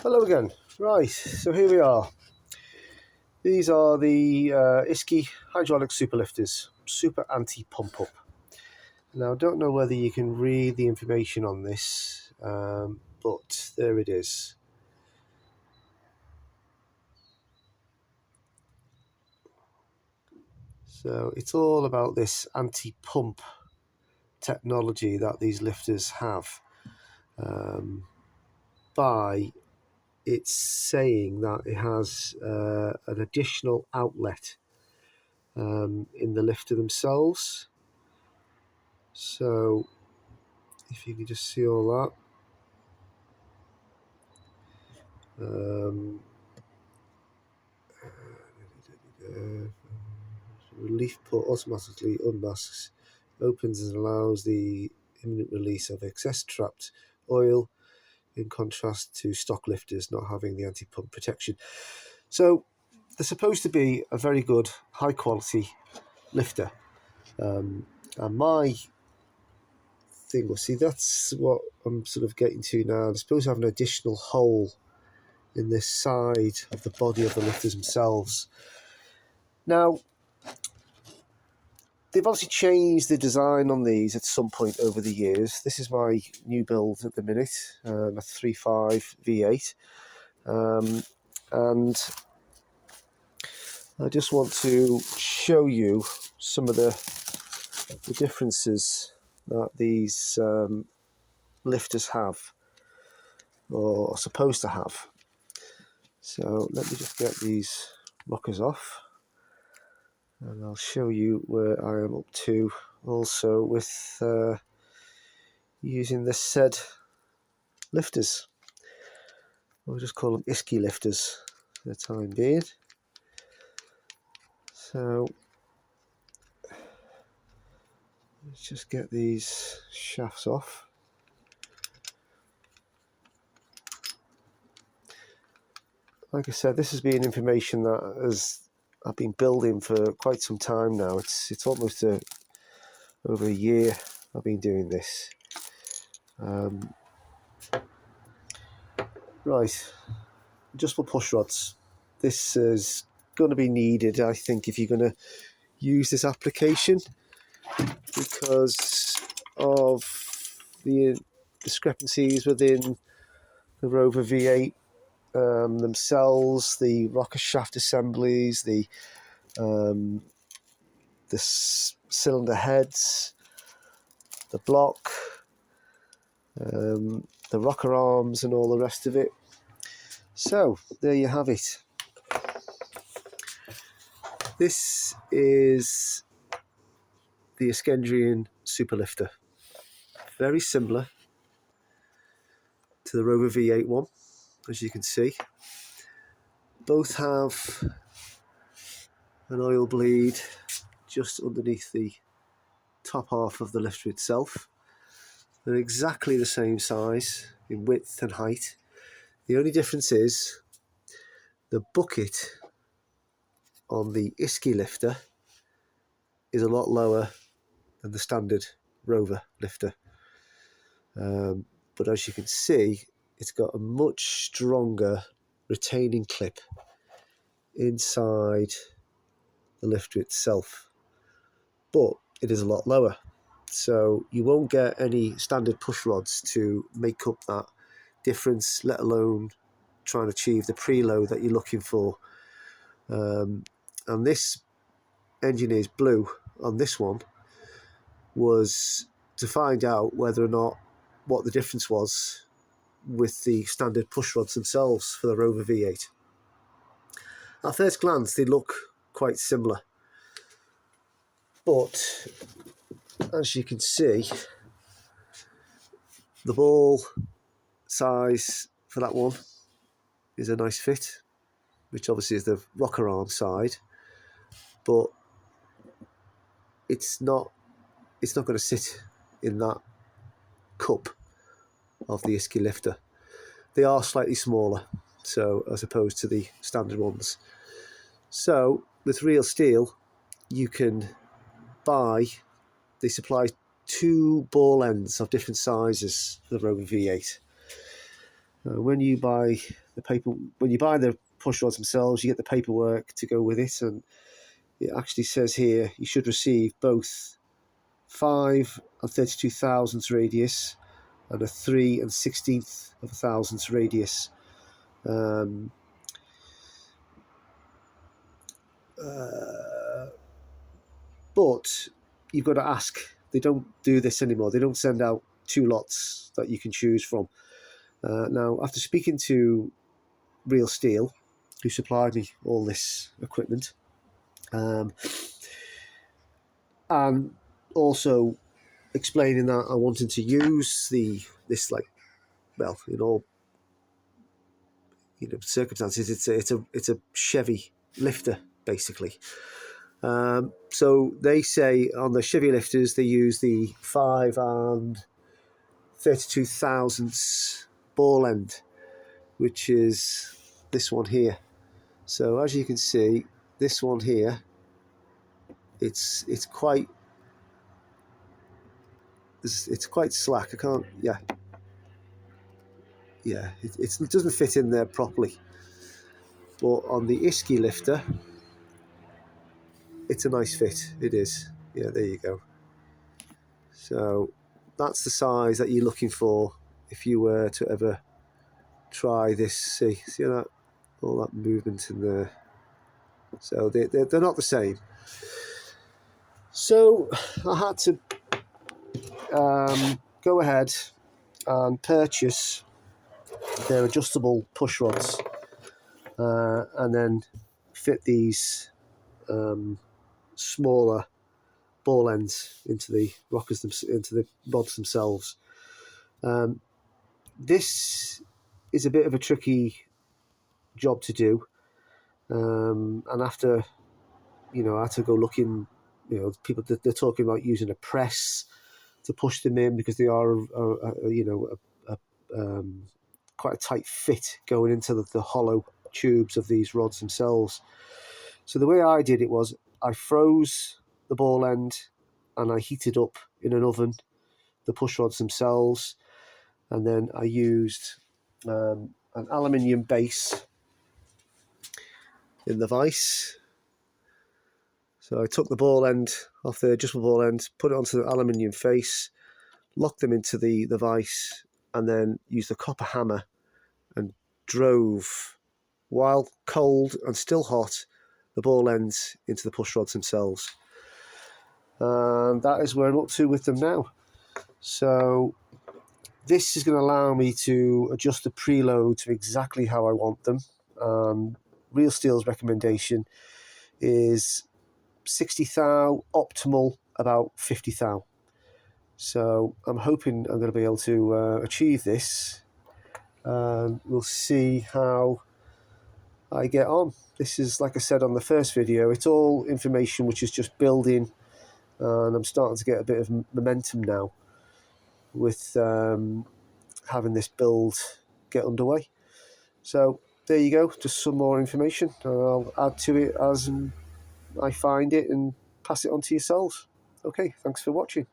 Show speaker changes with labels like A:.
A: Hello again. Right, so here we are. These are the Iskey hydraulic superlifters, super anti-pump up. Now I don't know whether you can read the information on this, but there it is. So it's all about this anti-pump technology that these lifters have. By it's saying that it has an additional outlet in the lifter themselves. So if you can just see all that. Relief port automatically unmasks, opens and allows the imminent release of excess trapped oil, in contrast to stock lifters not having the anti-pump protection. So they're supposed to be a very good, high quality lifter. And my thing was, see, that's what I'm sort of getting to now. They're supposed to have an additional hole in this side of the body of the lifters themselves. Now, they've obviously changed the design on these at some point over the years. This is my new build at the minute, a 3.5 V8. And I just want to show you some of the differences that these lifters have, or are supposed to have. So let me just get these rockers off, and I'll show you where I am up to also with using the said lifters. We'll just call them Iskey lifters for the time being. So let's just get these shafts off. Like I said, this has been information that I've been building for quite some time now. It's almost over a year I've been doing this. Right, adjustable push rods. This is going to be needed, I think, if you're going to use this application, because of the discrepancies within the Rover V8 themselves, the rocker shaft assemblies, the cylinder heads, the block, the rocker arms and all the rest of it. So there you have it. This is the Iskenderian superlifter. Very similar to the Rover V8 one, as you can see. Both have an oil bleed just underneath the top half of the lifter itself. They're exactly the same size in width and height. The only difference is the bucket on the Iskey lifter is a lot lower than the standard Rover lifter. But as you can see, it's got a much stronger retaining clip inside the lifter itself, but it is a lot lower. So you won't get any standard push rods to make up that difference, let alone try and achieve the preload that you're looking for. And this engineer's blue on this one was to find out whether or not what the difference was with the standard push rods themselves for the Rover V8. At first glance, they look quite similar, but as you can see, the ball size for that one is a nice fit, which obviously is the rocker arm side, but it's not going to sit in that cup of the Iskey lifter. They are slightly smaller, so as opposed to the standard ones. So with Real Steel, you can buy, they supply 2 ball ends of different sizes for the Rover V8. When you buy the push rods themselves, you get the paperwork to go with it, and it actually says here you should receive both 5 and 32 thousandths radius and a 3 and 16th of a thousandths radius. But you've got to ask. They don't do this anymore. They don't send out 2 lots that you can choose from. Now, after speaking to Real Steel, who supplied me all this equipment, and also explaining that I wanted to use this, like, well, in all circumstances, it's a Chevy lifter basically. So they say on the Chevy lifters they use the 5 and 32 thousandths ball end, which is this one here. So as you can see, this one here, it's quite slack. I can't, it doesn't fit in there properly. But on the Iski lifter, it's a nice fit. It is. Yeah, there you go. So that's the size that you're looking for if you were to ever try this. See that, all that movement in there. So they're not the same. So I had to go ahead and purchase their adjustable push rods, and then fit these smaller ball ends into the into the rods themselves. This is a bit of a tricky job to do, and after I had to go looking. People they're talking about using a press to push them in because they are quite a tight fit going into the hollow tubes of these rods themselves. So the way I did it was I froze the ball end and I heated up in an oven the push rods themselves, and then I used an aluminium base in the vise. So I took the ball end off the adjustable ball end, put it onto the aluminium face, locked them into the vise, and then used the copper hammer and drove, while cold and still hot, the ball ends into the push rods themselves. And that is where I'm up to with them now. So this is going to allow me to adjust the preload to exactly how I want them. Real Steel's recommendation is 60 thou, optimal about 50 thou. So I'm hoping I'm going to be able to achieve this. We'll see how I get on. This is, like I said on the first video, it's all information which is just building, and I'm starting to get a bit of momentum now with having this build get underway. So there you go, just some more information. I'll add to it as I find it and pass it on to yourselves. Okay, thanks for watching.